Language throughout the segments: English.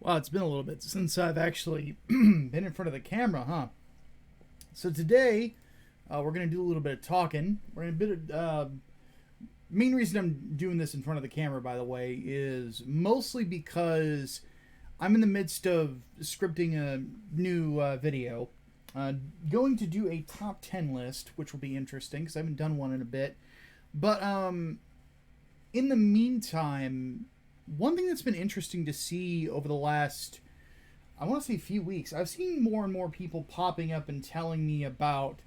Wow, it's been a little bit since I've actually been in front of the camera, huh? So today, we're going to do a little bit of talking. We're going to bit of, main reason I'm doing this in front of the camera, by the way, is mostly because I'm in the midst of scripting a new video. Going to do a top 10 list, which will be interesting because I haven't done one in a bit. But in the meantime, one thing that's been interesting to see over the last, I want to say, few weeks, I've seen more and more people popping up and telling me about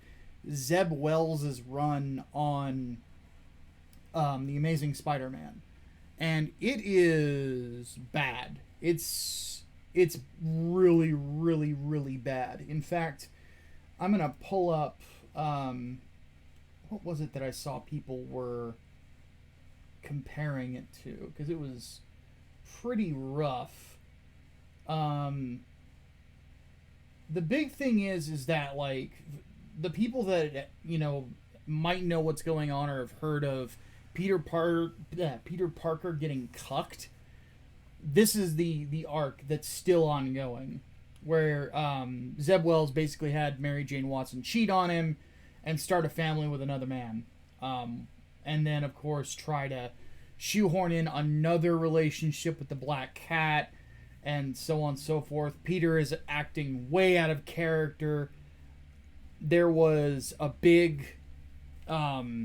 Zeb Wells' run on The Amazing Spider-Man. And it is bad. It's really, really, really bad. In fact, I'm going to pull up, what was it that I saw people were comparing it to? Because it was pretty rough. The big thing is that, like, the people that, might know what's going on or have heard of Peter Parker getting cucked. This is the arc that's still ongoing, where Zeb Wells basically had Mary Jane Watson cheat on him and start a family with another man, and then of course try to shoehorn in another relationship with the Black Cat, and so on and so forth. Peter is acting way out of character. There was a big whole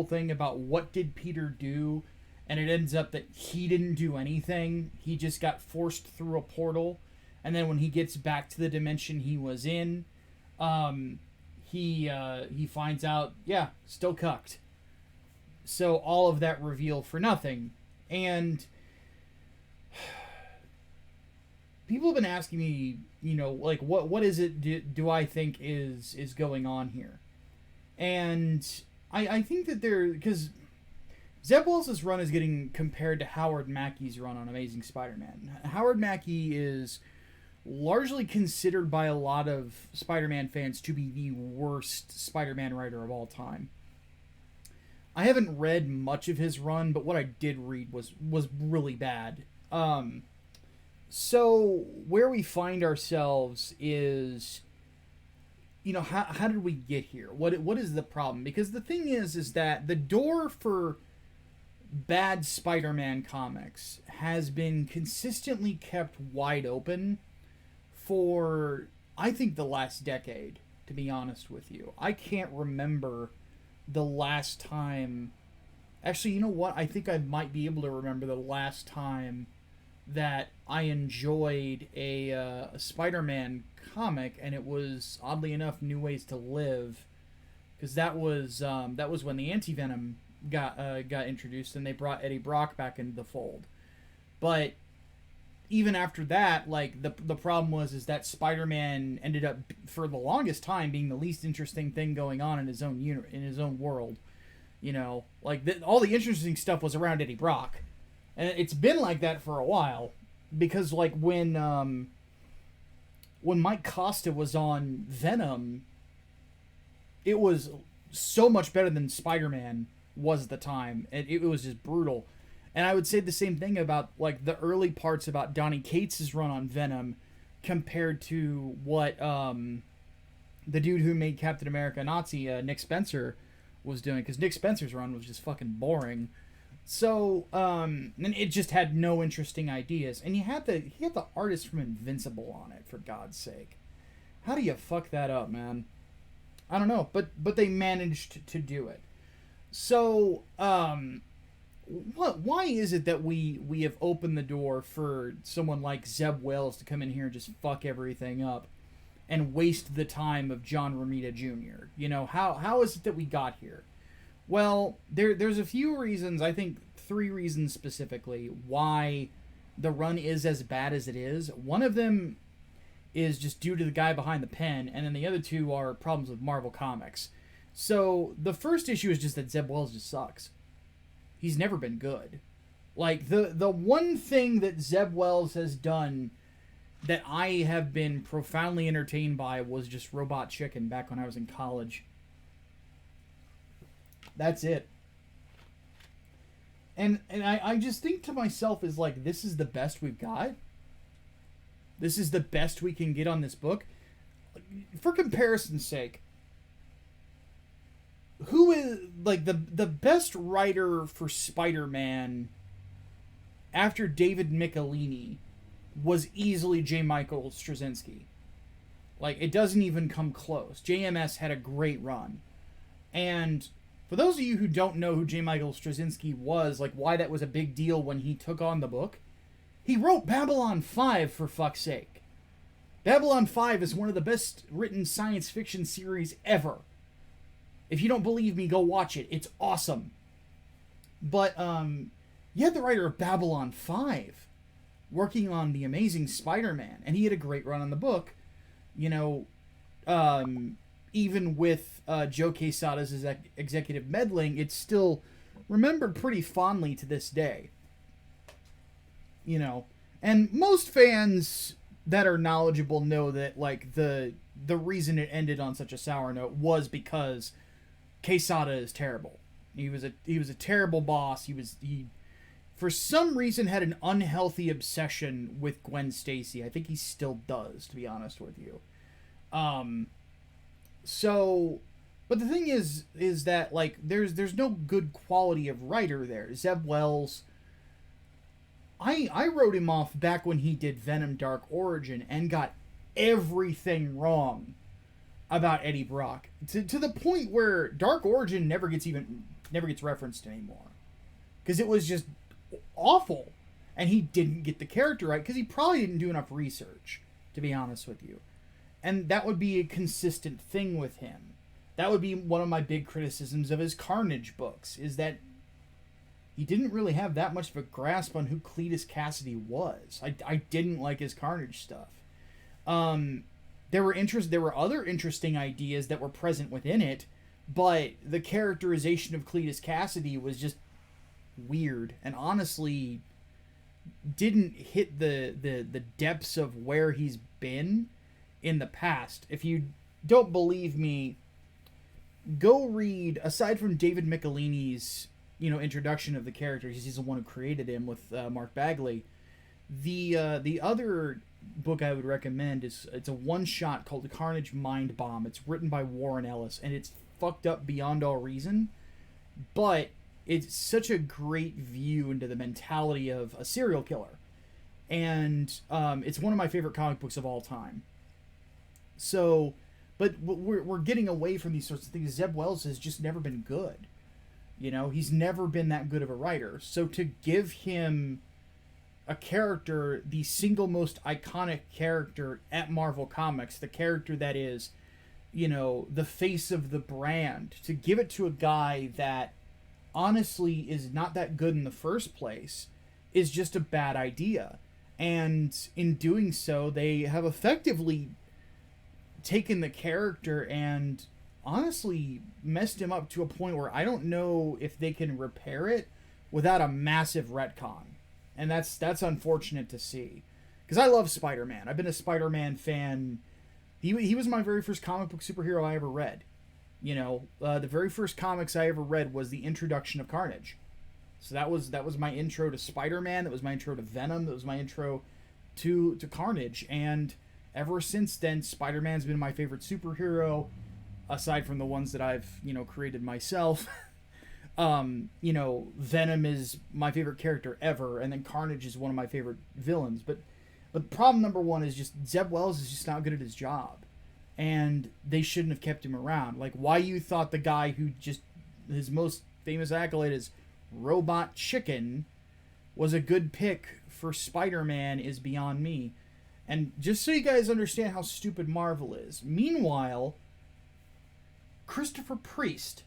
thing about what did Peter do, and it ends up that he didn't do anything. He just got forced through a portal, and then when he gets back to the dimension he was in, he finds out, still cucked. So all of that reveal for nothing. And people have been asking me, what is it do I think is going on here? And I think that because Zeb Wells' run is getting compared to Howard Mackey's run on Amazing Spider-Man. Howard Mackey is largely considered by a lot of Spider-Man fans to be the worst Spider-Man writer of all time. I haven't read much of his run, but what I did read was really bad. So where we find ourselves is, how did we get here? What is the problem? Because the thing is that the door for bad Spider-Man comics has been consistently kept wide open for, I think, the last decade, to be honest with you. I can't remember the last time. Actually, you know what? I think I might be able to remember the last time that I enjoyed a Spider-Man comic, and it was, oddly enough, New Ways to Live, because that was when the Anti-Venom got introduced, and they brought Eddie Brock back into the fold. But even after that, like, the problem is that Spider-Man ended up, for the longest time, being the least interesting thing going on in his own world. All the interesting stuff was around Eddie Brock, and it's been like that for a while, because like when Mike Costa was on Venom, it was so much better than Spider-Man was at the time, and it was just brutal. And I would say the same thing about, like, the early parts about Donny Cates' run on Venom compared to what the dude who made Captain America Nazi, Nick Spencer, was doing. Because Nick Spencer's run was just fucking boring. So, and it just had no interesting ideas. And he had the artist from Invincible on it, for God's sake. How do you fuck that up, man? I don't know, but they managed to do it. So, why is it that we have opened the door for someone like Zeb Wells to come in here and just fuck everything up and waste the time of John Romita Jr.? How is it that we got here? Well, there's a few reasons, I think 3 reasons specifically, why the run is as bad as it is. One of them is just due to the guy behind the pen, and then the other 2 are problems with Marvel Comics. So the first issue is just that Zeb Wells just sucks. He's never been good. Like, the one thing that Zeb Wells has done that I have been profoundly entertained by was just Robot Chicken back when I was in college. That's it. And I just think to myself is like, this is the best we've got. This is the best we can get on this book. For comparison's sake, who is like the best writer for Spider-Man after David Michelini was easily J. Michael Straczynski. Like, it doesn't even come close. JMS had a great run. And for those of you who don't know who J. Michael Straczynski was, like why that was a big deal when he took on the book, he wrote Babylon 5, for fuck's sake. Babylon 5 is one of the best written science fiction series ever. If you don't believe me, go watch it. It's awesome. But you had the writer of Babylon 5 working on The Amazing Spider-Man, and he had a great run on the book. You know, even with Joe Quesada's executive meddling, it's still remembered pretty fondly to this day. You know, and most fans that are knowledgeable know that, like, the reason it ended on such a sour note was because Quesada is terrible. He was a terrible boss. He for some reason had an unhealthy obsession with Gwen Stacy. I think he still does, to be honest with you. So, but the thing is that, like, there's no good quality of writer there. Zeb Wells, I wrote him off back when he did Venom Dark Origin and got everything wrong about Eddie Brock to the point where Dark Origin never gets referenced anymore because it was just awful, and he didn't get the character right because he probably didn't do enough research, to be honest with you. And that would be a consistent thing with him. That would be one of my big criticisms of his Carnage books, is that he didn't really have that much of a grasp on who Cletus Cassidy was. I didn't like his Carnage stuff. There were other interesting ideas that were present within it, but the characterization of Cletus Cassidy was just weird, and honestly didn't hit the depths of where he's been in the past. If you don't believe me, go read, aside from David Michelini's, introduction of the character, because he's the one who created him with Mark Bagley. The other book I would recommend it's a one-shot called The Carnage Mind Bomb. It's written by Warren Ellis, and it's fucked up beyond all reason, but it's such a great view into the mentality of a serial killer. And it's one of my favorite comic books of all time. So, but we're getting away from these sorts of things. Zeb Wells has just never been good. He's never been that good of a writer. So to give him a character, the single most iconic character at Marvel Comics, the character that is, the face of the brand, to give it to a guy that honestly is not that good in the first place is just a bad idea. And in doing so, they have effectively taken the character and honestly messed him up to a point where I don't know if they can repair it without a massive retcon. And that's unfortunate to see, because I love Spider-Man. I've been a Spider-Man fan. He was my very first comic book superhero I ever read. The very first comics I ever read was the introduction of Carnage. So that was my intro to Spider-Man. That was my intro to Venom. That was my intro to Carnage. And ever since then, Spider-Man's been my favorite superhero, aside from the ones that I've, created myself. Venom is my favorite character ever, and then Carnage is one of my favorite villains. But problem number one is just Zeb Wells is just not good at his job, and they shouldn't have kept him around. Like, why you thought the guy who just, his most famous accolade is Robot Chicken, was a good pick for Spider-Man is beyond me. And just so you guys understand how stupid Marvel is, meanwhile, Christopher Priest,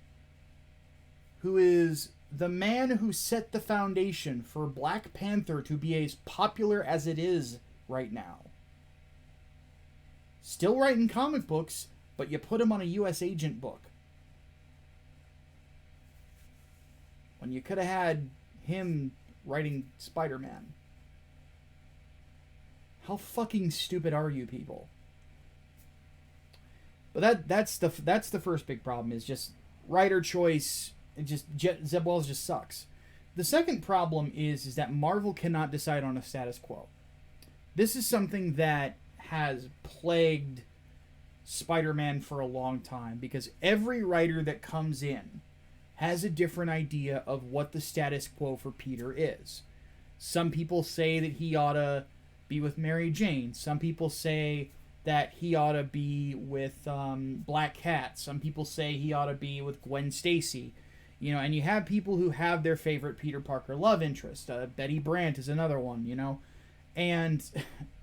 who is the man who set the foundation for Black Panther to be as popular as it is right now, still writing comic books, but you put him on a U.S. Agent book, when you could have had him writing Spider-Man. How fucking stupid are you people? But that's the first big problem, is just writer choice. Zeb Wells just sucks. The second problem is that Marvel cannot decide on a status quo. This is something that has plagued Spider-Man for a long time, because every writer that comes in has a different idea of what the status quo for Peter is. Some people say that he ought to be with Mary Jane. Some people say that he ought to be with Black Cat. Some people say he ought to be with Gwen Stacy. You know, and you have people who have their favorite Peter Parker love interest. Betty Brant is another one, you know. And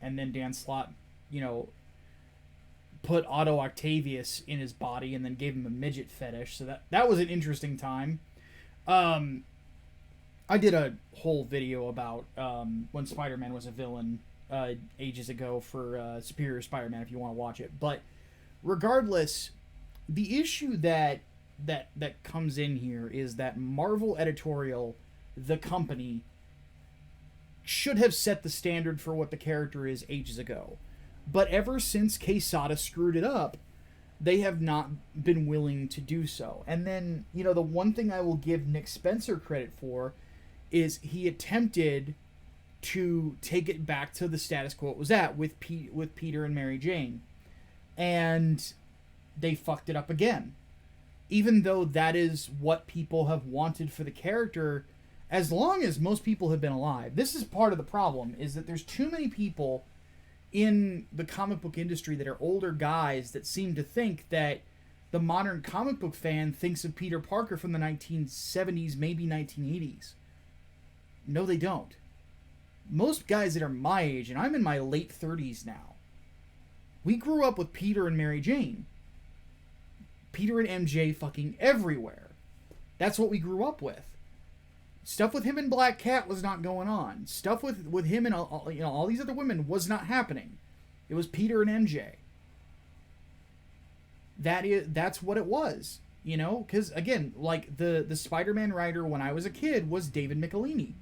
then Dan Slott, you know, put Otto Octavius in his body and then gave him a midget fetish. So that was an interesting time. I did a whole video about when Spider-Man was a villain ages ago for Superior Spider-Man, if you want to watch it. But regardless, the issue that comes in here is that Marvel Editorial, the company, should have set the standard for what the character is ages ago. But ever since Quesada screwed it up, they have not been willing to do so. And then, you know, the one thing I will give Nick Spencer credit for is he attempted to take it back to the status quo it was at with Peter and Mary Jane. And they fucked it up again. Even though that is what people have wanted for the character as long as most people have been alive. This is part of the problem, is that there's too many people in the comic book industry that are older guys that seem to think that the modern comic book fan thinks of Peter Parker from the 1970s, maybe 1980s. No, they don't. Most guys that are my age, and I'm in my late 30s now, we grew up with Peter and Mary Jane. Peter and MJ fucking everywhere. That's what we grew up with. Stuff with him and Black Cat was not going on. Stuff with him and all these other women was not happening. It was Peter and MJ. That's what it was, you know. Because again, like the Spider-Man writer when I was a kid was David Michelini.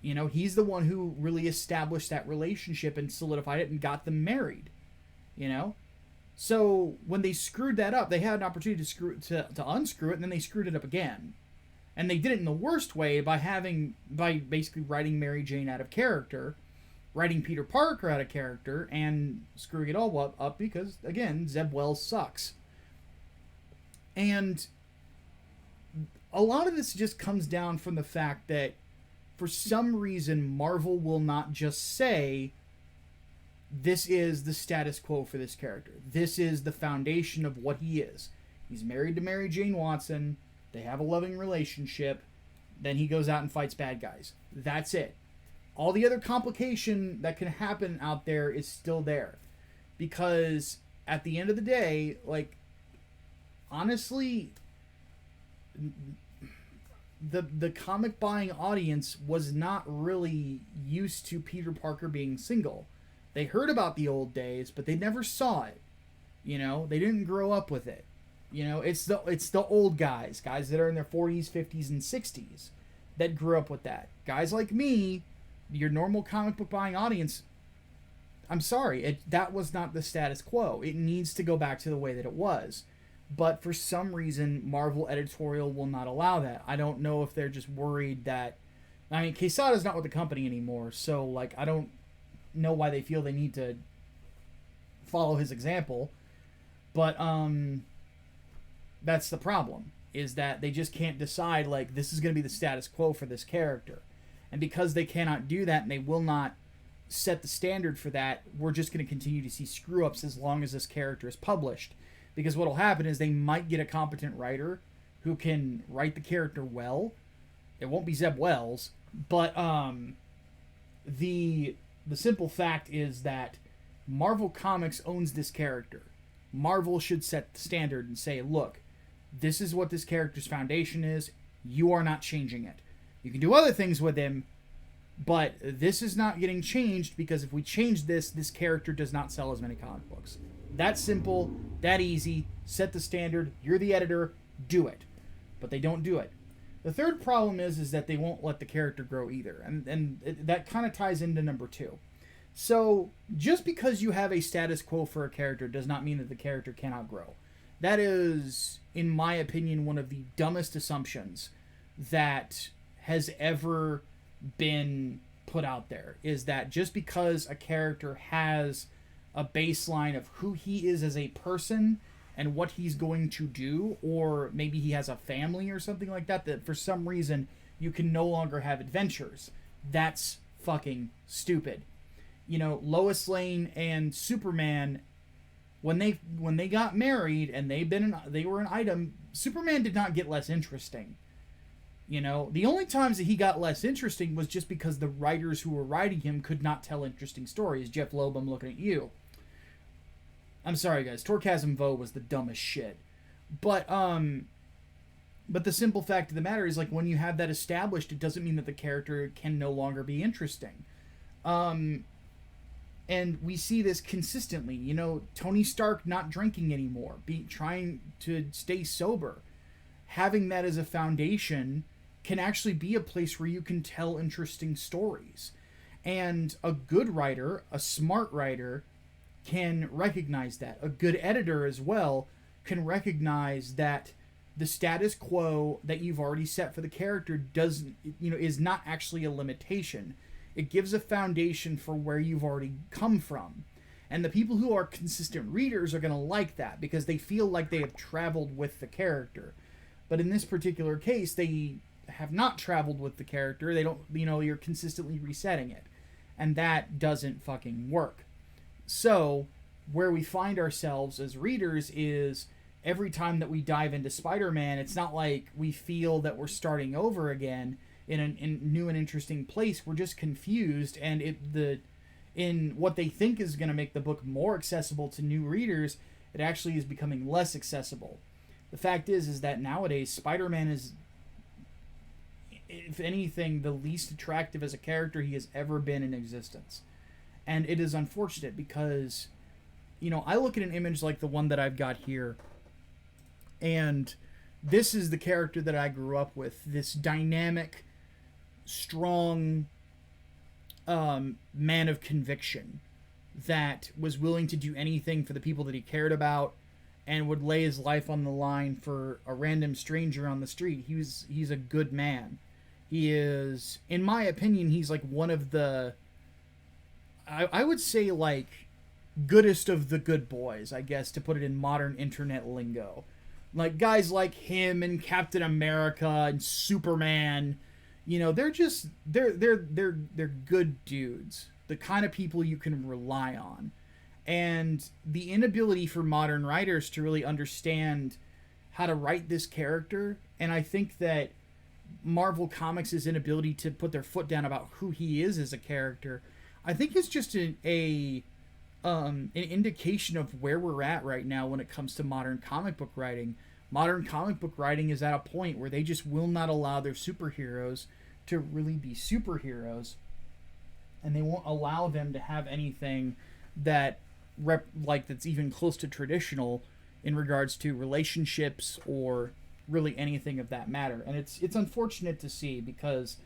You know, he's the one who really established that relationship and solidified it and got them married. You know, so when they screwed that up, they had an opportunity to unscrew it, and then they screwed it up again. And they did it in the worst way by basically writing Mary Jane out of character, writing Peter Parker out of character, and screwing it all up because, again, Zeb Wells sucks. And a lot of this just comes down from the fact that for some reason Marvel will not just say, this is the status quo for this character. This is the foundation of what he is. He's married to Mary Jane Watson. They have a loving relationship. Then he goes out and fights bad guys. That's it. All the other complication that can happen out there is still there. Because at the end of the day, like, honestly, the comic buying audience was not really used to Peter Parker being single. They heard about the old days, but they never saw it. You know, they didn't grow up with it. You know, it's the old guys that are in their 40s, 50s, and 60s that grew up with that. Guys like me, your normal comic book buying audience, I'm sorry, that was not the status quo. It needs to go back to the way that it was. But for some reason, Marvel Editorial will not allow that. I don't know if they're just worried that... I mean, Quesada's not with the company anymore, so, like, I don't know why they feel they need to follow his example. But, that's the problem, is that they just can't decide, like, this is going to be the status quo for this character. And because they cannot do that and they will not set the standard for that, we're just going to continue to see screw-ups as long as this character is published. Because what will happen is they might get a competent writer who can write the character well. It won't be Zeb Wells, but the simple fact is that Marvel Comics owns this character. Marvel should set the standard and say, look, this is what this character's foundation is. You are not changing it. You can do other things with him, but this is not getting changed, because if we change this character does not sell as many comic books. That simple, that easy. Set the standard. You're the editor. Do it. But they don't do it. The third problem is that they won't let the character grow either. And that kind of ties into number 2. So, just because you have a status quo for a character does not mean that the character cannot grow. That is, in my opinion, one of the dumbest assumptions that has ever been put out there, is that just because a character has a baseline of who he is as a person and what he's going to do, or maybe he has a family or something like that, that for some reason you can no longer have adventures. That's fucking stupid. You know, Lois Lane and Superman, when they got married and they were an item, Superman did not get less interesting. You know, the only times that he got less interesting was just because the writers who were writing him could not tell interesting stories. Jeff Loeb, I'm looking at you. I'm sorry, guys. Torchasm Vo was the dumbest shit. But the simple fact of the matter is, like, when you have that established, it doesn't mean that the character can no longer be interesting. And we see this consistently. You know, Tony Stark not drinking anymore, trying to stay sober. Having that as a foundation can actually be a place where you can tell interesting stories. And a good writer, a smart writer, can recognize that. A good editor as well can recognize that the status quo that you've already set for the character is not actually a limitation. It gives a foundation for where you've already come from. And the people who are consistent readers are going to like that because they feel like they have traveled with the character. But in this particular case, they have not traveled with the character. They don't, you're consistently resetting it. And that doesn't fucking work. So, where we find ourselves as readers is every time that we dive into Spider-Man, it's not like we feel that we're starting over again in a new and interesting place. We're just confused, and in what they think is going to make the book more accessible to new readers, it actually is becoming less accessible. The fact is that nowadays Spider-Man is, if anything, the least attractive as a character he has ever been in existence. And it is unfortunate because, I look at an image like the one that I've got here, and this is the character that I grew up with. This dynamic, strong man of conviction that was willing to do anything for the people that he cared about and would lay his life on the line for a random stranger on the street. He's a good man. He is, in my opinion, he's like one of the, I would say, like, goodest of the good boys, I guess, to put it in modern internet lingo. Like, guys like him and Captain America and Superman, they're just, they're good dudes. The kind of people you can rely on. And the inability for modern writers to really understand how to write this character, and I think that Marvel Comics' inability to put their foot down about who he is as a character, I think it's just an indication of where we're at right now when it comes to modern comic book writing. Modern comic book writing is at a point where they just will not allow their superheroes to really be superheroes, and they won't allow them to have anything that that's even close to traditional in regards to relationships or really anything of that matter. And it's unfortunate to see, because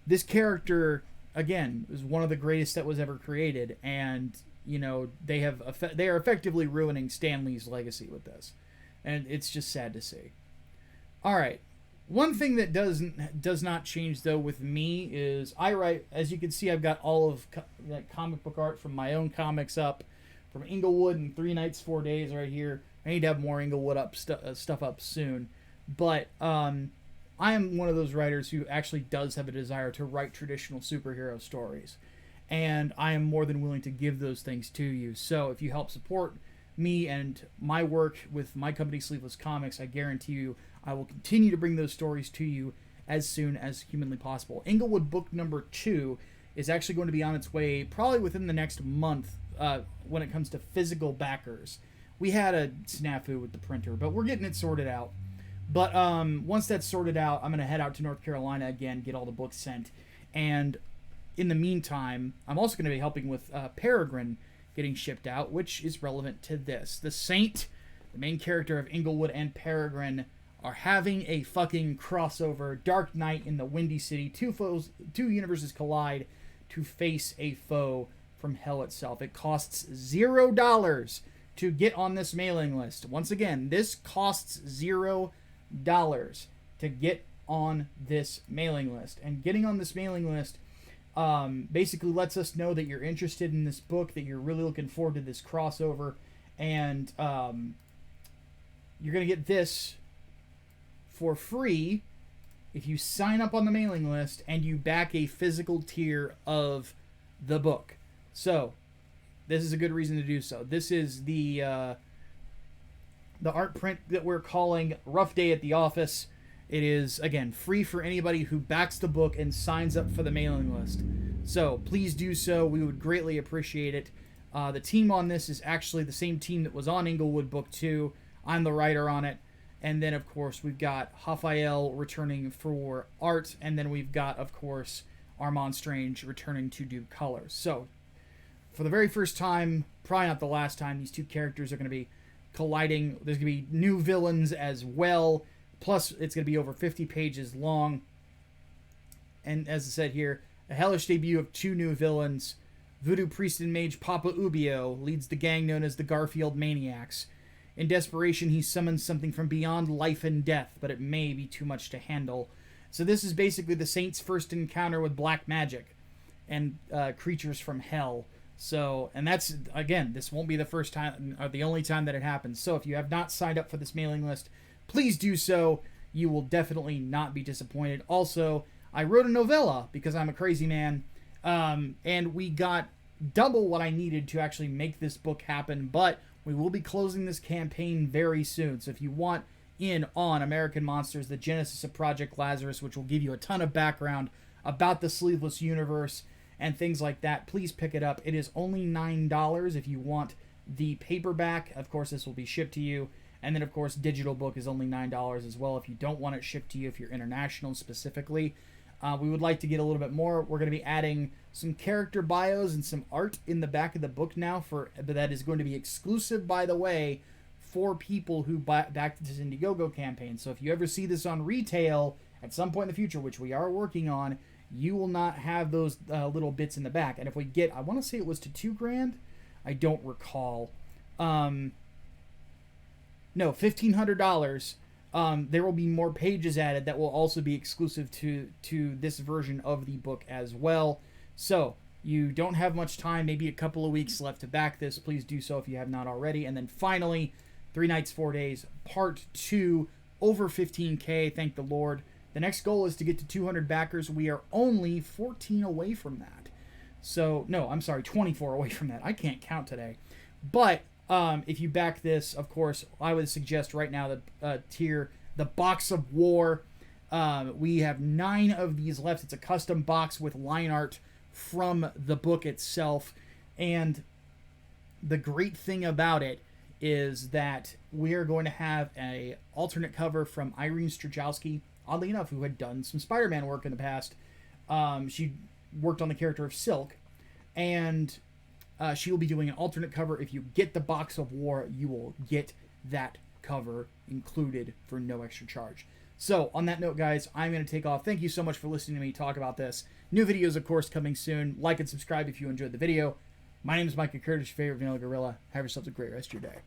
this character, again, is one of the greatest that was ever created, and they are effectively ruining Stan Lee's legacy with this, and it's just sad to see. All right, one thing that does not change though with me is I write. As you can see, I've got all of that comic book art from my own comics up, from Inglewood and 3 Nights 4 Days right here. I need to have more Inglewood stuff up soon, but I am one of those writers who actually does have a desire to write traditional superhero stories, and I am more than willing to give those things to you. So if you help support me and my work with my company Sleepless Comics, I guarantee you I will continue to bring those stories to you as soon as humanly possible. Inglewood book number 2 is actually going to be on its way probably within the next month when it comes to physical backers. We had a snafu with the printer, but we're getting it sorted out. But once that's sorted out, I'm going to head out to North Carolina again, get all the books sent. And in the meantime, I'm also going to be helping with Peregrine getting shipped out, which is relevant to this. The Saint, the main character of Inglewood, and Peregrine are having a fucking crossover. Dark Night in the Windy City. Two universes collide to face a foe from hell itself. It costs $0 to get on this mailing list. Once again, this costs $0 to get on this mailing list. And getting on this mailing list basically lets us know that you're interested in this book, that you're really looking forward to this crossover, and you're going to get this for free if you sign up on the mailing list and you back a physical tier of the book. So this is a good reason to do so. This is the art print that we're calling Rough Day at the Office. It is, again, free for anybody who backs the book and signs up for the mailing list. So please do so. We would greatly appreciate it. The team on this is actually the same team that was on Inglewood Book 2. I'm the writer on it. And then, of course, we've got Raphael returning for art. And then we've got, of course, Armand Strange returning to do colors. So, for the very first time, probably not the last time, these two characters are going to be colliding. There's going to be new villains as well. Plus, it's going to be over 50 pages long. And as I said here, a hellish debut of two new villains. Voodoo priest and mage Papa Ubio leads the gang known as the Garfield Maniacs. In desperation, he summons something from beyond life and death, but it may be too much to handle. So this is basically the Saints' first encounter with black magic and creatures from hell. So, and that's, again, this won't be the first time or the only time that it happens. So if you have not signed up for this mailing list, please do so. You will definitely not be disappointed. Also, I wrote a novella because I'm a crazy man, and we got double what I needed to actually make this book happen, but we will be closing this campaign very soon. So if you want in on American Monsters, the genesis of Project Lazarus, which will give you a ton of background about the Sleepless universe and things like that, please pick it up. It is only $9 if you want the paperback. Of course, this will be shipped to you. And then, of course, digital book is only $9 as well if you don't want it shipped to you, if you're international specifically. We would like to get a little bit more. We're going to be adding some character bios and some art in the back of the book now, but that is going to be exclusive, by the way, for people who backed this Indiegogo campaign. So if you ever see this on retail at some point in the future, which we are working on, you will not have those little bits in the back. And if we get, I want to say it was to $2,000. I don't recall. No, $1,500. There will be more pages added that will also be exclusive to this version of the book as well. So you don't have much time, maybe a couple of weeks left to back this. Please do so if you have not already. And then finally, 3 Nights, 4 Days, Part 2, over 15K, thank the Lord. The next goal is to get to 200 backers. We are only 14 away from that. So, no, I'm sorry, 24 away from that. I can't count today. But if you back this, of course, I would suggest right now the tier, the Box of War. We have 9 of these left. It's a custom box with line art from the book itself. And the great thing about it is that we are going to have a alternate cover from Irene Strachowski, oddly enough, who had done some Spider-Man work in the past. She worked on the character of Silk, and she will be doing an alternate cover. If you get the Box of War, you will get that cover included for no extra charge. So, on that note, guys, I'm going to take off. Thank you so much for listening to me talk about this. New videos, of course, coming soon. Like and subscribe if you enjoyed the video. My name is Micah Curtis, your favorite vanilla gorilla. Have yourselves a great rest of your day.